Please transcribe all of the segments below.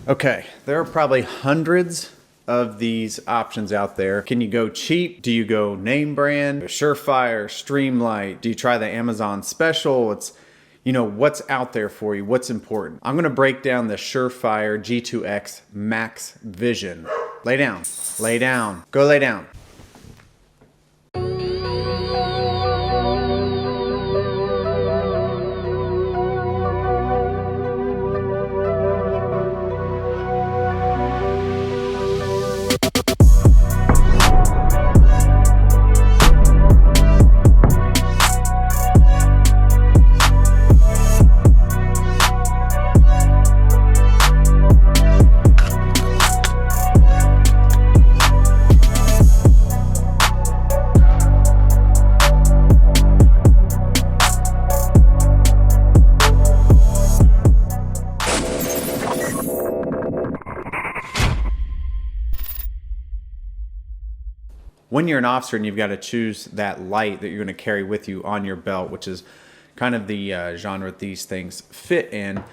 Okay, there are probably hundreds of these options out there. Can you go cheap? Do you go name brand? Surefire, Streamlight? Do you try the Amazon special? It's, you know, what's out there for you? What's important? I'm gonna break down the Surefire G2X MaxVision. Lay down, lay down, go lay down. When you're an officer and you've got to choose that light that you're going to carry with you on your belt, which is kind of the genre these things fit in,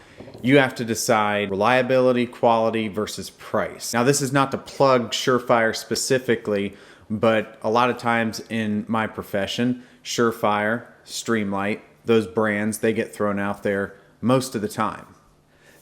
you have to decide reliability, quality versus price. Now, this is not to plug Surefire specifically, but a lot of times in my profession, Surefire, Streamlight, those brands, they get thrown out there most of the time.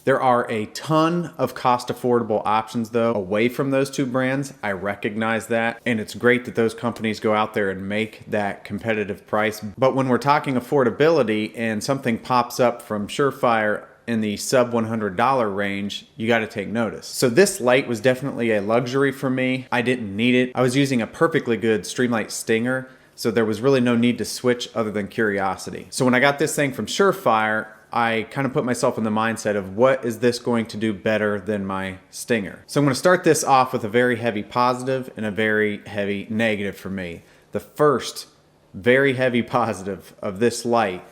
There are a ton of cost affordable options though away from those two brands. I recognize that, and it's great that those companies go out there and make that competitive price. But when we're talking affordability and something pops up from Surefire in the sub $100 range, you got to take notice. So this light was definitely a luxury for me. I didn't need it. I was using a perfectly good Streamlight Stinger, so there was really no need to switch other than curiosity. So when I got this thing from Surefire, I kind of put myself in the mindset of what is this going to do better than my Stinger? So I'm going to start this off with a very heavy positive and a very heavy negative for me. The first very heavy positive of this light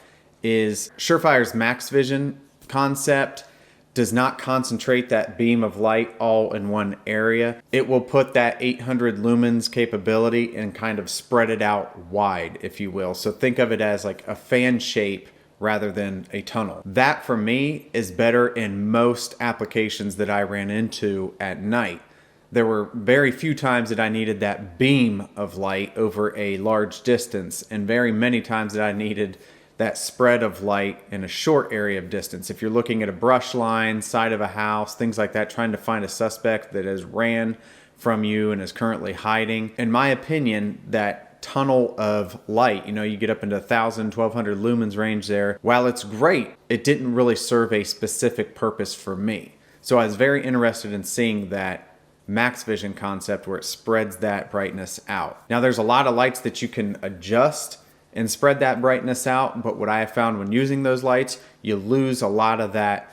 is Surefire's MaxVision concept does not concentrate that beam of light all in one area. It will put that 800 lumens capability and kind of spread it out wide, if you will. So think of it as like a fan shape rather than a tunnel. That for me is better in most applications that I ran into at night. There were very few times that I needed that beam of light over a large distance, and very many times that I needed that spread of light in a short area of distance. If you're looking at a brush line, side of a house, things like that, trying to find a suspect that has ran from you and is currently hiding. In my opinion, that tunnel of light, you know, you get up into 1,000, 1,200 lumens range there. While it's great, it didn't really serve a specific purpose for me. So I was very interested in seeing that MaxVision concept where it spreads that brightness out. Now there's a lot of lights that you can adjust and spread that brightness out, but what I have found when using those lights, you lose a lot of that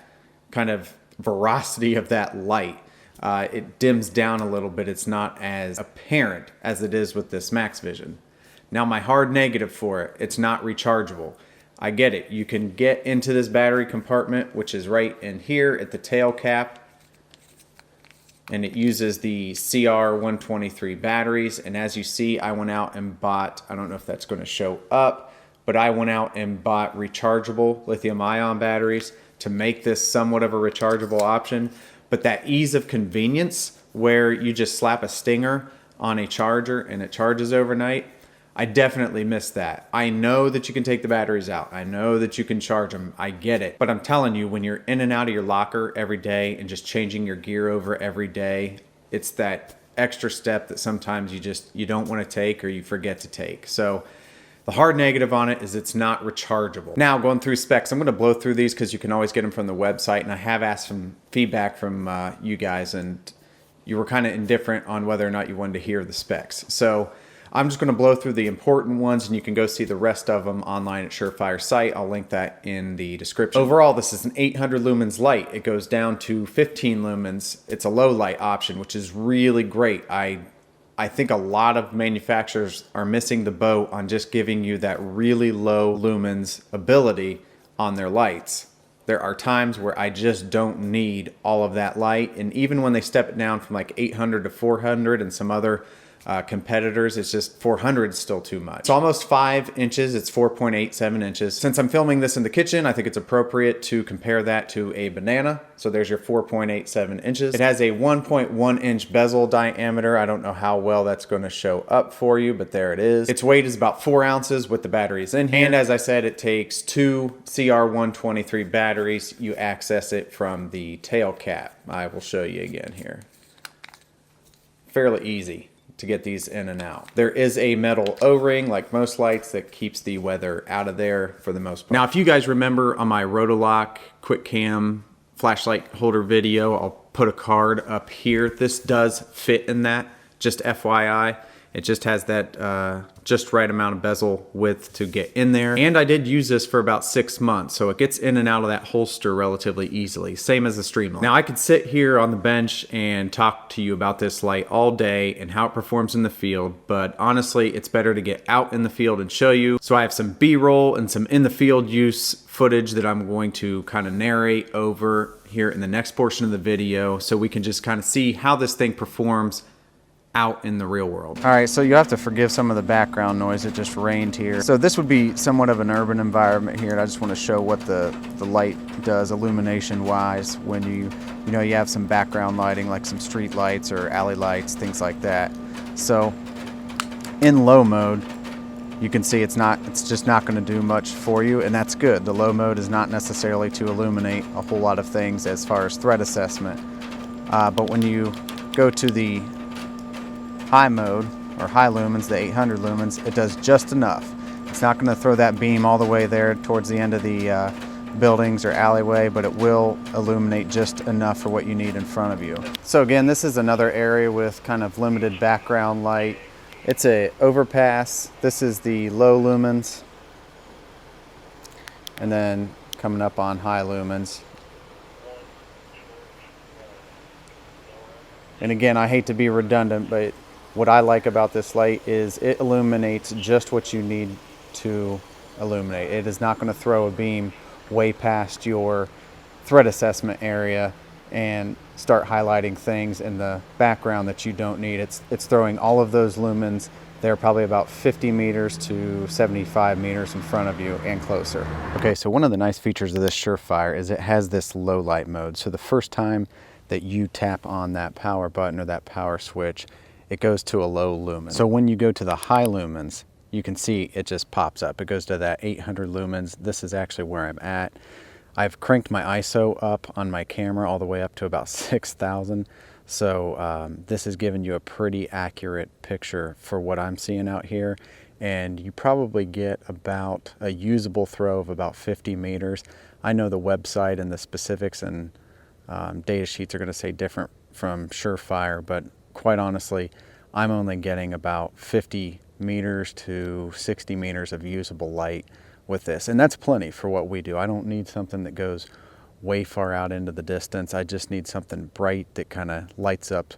kind of veracity of that light. It dims down a little bit. It's not as apparent as it is with this MaxVision. Now my hard negative for it, it's not rechargeable. I get it. You can get into this battery compartment, which is right in here at the tail cap, and it uses the CR123 batteries. And as you see, I went out and bought, I don't know if that's going to show up, but I went out and bought rechargeable lithium-ion batteries to make this somewhat of a rechargeable option. But that ease of convenience where you just slap a Stinger on a charger and it charges overnight, I definitely miss that. I know that you can take the batteries out. I know that you can charge them. I get it. But I'm telling you, when you're in and out of your locker every day and just changing your gear over every day, it's that extra step that sometimes you don't want to take or you forget to take. So the hard negative on it is it's not rechargeable. Now going through specs, I'm going to blow through these because you can always get them from the website, and I have asked some feedback from you guys, and you were kind of indifferent on whether or not you wanted to hear the specs. So I'm just going to blow through the important ones, and you can go see the rest of them online at Surefire site. I'll link that in the description. Overall, this is an 800 lumens light. It goes down to 15 lumens. It's a low light option, which is really great. I think a lot of manufacturers are missing the boat on just giving you that really low lumens ability on their lights. There are times where I just don't need all of that light, and even when they step it down from like 800 to 400 and some other competitors. It's just 400 is still too much. It's almost 5 inches. It's 4.87 inches. Since I'm filming this in the kitchen, I think it's appropriate to compare that to a banana. So there's your 4.87 inches. It has a 1.1 inch bezel diameter. I don't know how well that's going to show up for you, but there it is. Its weight is about 4 ounces with the batteries in here. And as I said, it takes 2 CR123 batteries. You access it from the tail cap. I will show you again here. Fairly easy to get these in and out. There is a metal O-ring, like most lights, that keeps the weather out of there for the most part. Now, if you guys remember on my Rotolock quick cam flashlight holder video, I'll put a card up here. This does fit in that, just FYI. It just has that just right amount of bezel width to get in there. And I did use this for about 6 months, so it gets in and out of that holster relatively easily, same as the Streamlight. Now I could sit here on the bench and talk to you about this light all day and how it performs in the field, but honestly, it's better to get out in the field and show you. So I have some B-roll and some in the field use footage that I'm going to kind of narrate over here in the next portion of the video, so we can just kind of see how this thing performs out in the real world. All right, so you have to forgive some of the background noise. It just rained here. So this would be somewhat of an urban environment here, and I just want to show what the light does illumination wise when you have some background lighting like some street lights or alley lights, things like that. So in low mode, you can see it's just not going to do much for you, and that's good. The low mode is not necessarily to illuminate a whole lot of things as far as threat assessment. But when you go to the high mode or high lumens, the 800 lumens, it does just enough. It's not going to throw that beam all the way there towards the end of the buildings or alleyway, but it will illuminate just enough for what you need in front of you. So again, this is another area with kind of limited background light. It's a overpass. This is the low lumens, and then coming up on high lumens. And again, I hate to be redundant, but what I like about this light is it illuminates just what you need to illuminate. It is not going to throw a beam way past your threat assessment area and start highlighting things in the background that you don't need. It's throwing all of those lumens. They're probably about 50 meters to 75 meters in front of you and closer. Okay, so one of the nice features of this Surefire is it has this low light mode. So the first time that you tap on that power button or that power switch, it goes to a low lumen. So when you go to the high lumens, you can see it just pops up. It goes to that 800 lumens. This is actually where I'm at. I've cranked my ISO up on my camera all the way up to about 6,000. So this is giving you a pretty accurate picture for what I'm seeing out here. And you probably get about a usable throw of about 50 meters. I know the website and the specifics and data sheets are going to say different from Surefire, but quite honestly, I'm only getting about 50 meters to 60 meters of usable light with this. And that's plenty for what we do. I don't need something that goes way far out into the distance. I just need something bright that kind of lights up,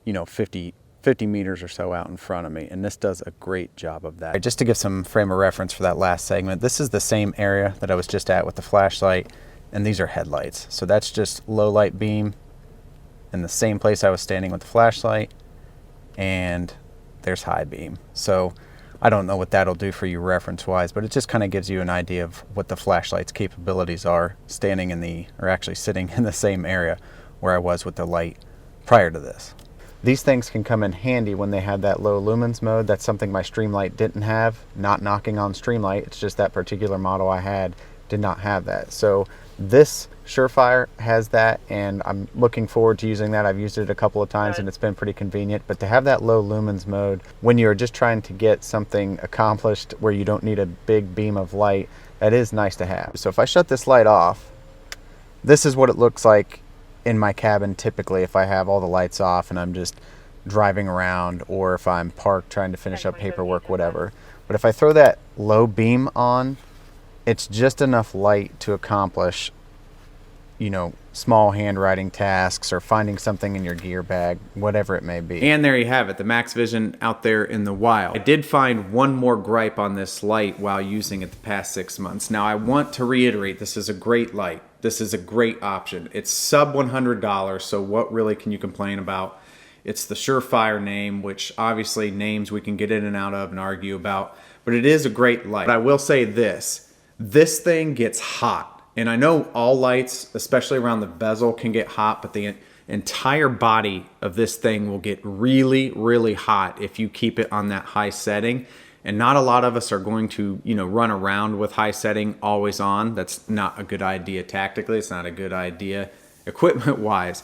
50 meters or so out in front of me. And this does a great job of that. Just to give some frame of reference for that last segment, this is the same area that I was just at with the flashlight, and these are headlights. So that's just low light beam in the same place I was standing with the flashlight, and there's high beam. So I don't know what that'll do for you reference wise, but it just kind of gives you an idea of what the flashlight's capabilities are standing actually sitting in the same area where I was with the light prior to this. These things can come in handy when they have that low lumens mode. That's something my Streamlight didn't have. Not knocking on Streamlight, it's just that particular model I had did not have that. So this Surefire has that, and I'm looking forward to using that. I've used it a couple of times and it's been pretty convenient, but to have that low lumens mode when you're just trying to get something accomplished where you don't need a big beam of light, that is nice to have. So if I shut this light off, this is what it looks like in my cabin typically if I have all the lights off and I'm just driving around, or if I'm parked trying to finish up paperwork, whatever. But if I throw that low beam on, it's just enough light to accomplish small handwriting tasks or finding something in your gear bag, whatever it may be. And there you have it, the MaxVision out there in the wild. I did find one more gripe on this light while using it the past 6 months. Now I want to reiterate, this is a great light. This is a great option. It's sub $100, so what really can you complain about? It's the Surefire name, which obviously names we can get in and out of and argue about, but it is a great light. But I will say this thing gets hot. And I know all lights, especially around the bezel, can get hot, but the entire body of this thing will get really, really hot if you keep it on that high setting. And not a lot of us are going to, run around with high setting always on. That's not a good idea tactically. It's not a good idea equipment wise.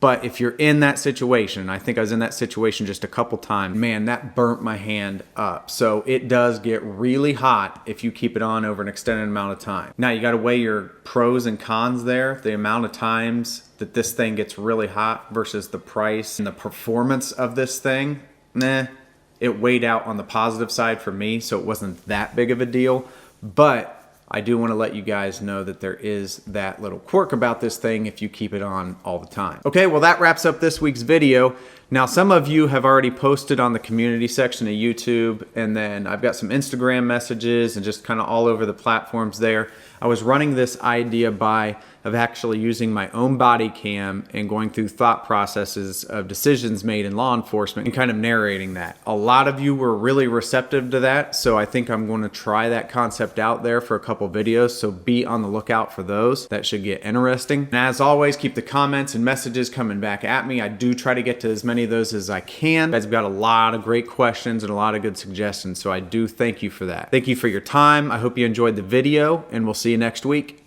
But if you're in that situation, I think I was in that situation just a couple times, man, that burnt my hand up. So it does get really hot if you keep it on over an extended amount of time. Now you got to weigh your pros and cons there, the amount of times that this thing gets really hot versus the price and the performance of this thing. It weighed out on the positive side for me, so it wasn't that big of a deal. But I do want to let you guys know that there is that little quirk about this thing if you keep it on all the time. Okay, well that wraps up this week's video. Now some of you have already posted on the community section of YouTube, and then I've got some Instagram messages and just kind of all over the platforms there. I was running this idea of actually using my own body cam and going through thought processes of decisions made in law enforcement and kind of narrating that. A lot of you were really receptive to that, so I think I'm going to try that concept out there for a couple videos, so be on the lookout for those. That should get interesting. And as always, keep the comments and messages coming back at me. I do try to get to as many of those as I can. You guys have got a lot of great questions and a lot of good suggestions, so I do thank you for that. Thank you for your time. I hope you enjoyed the video, and we'll see you next week.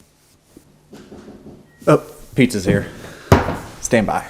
Oh, pizza's here. Stand by.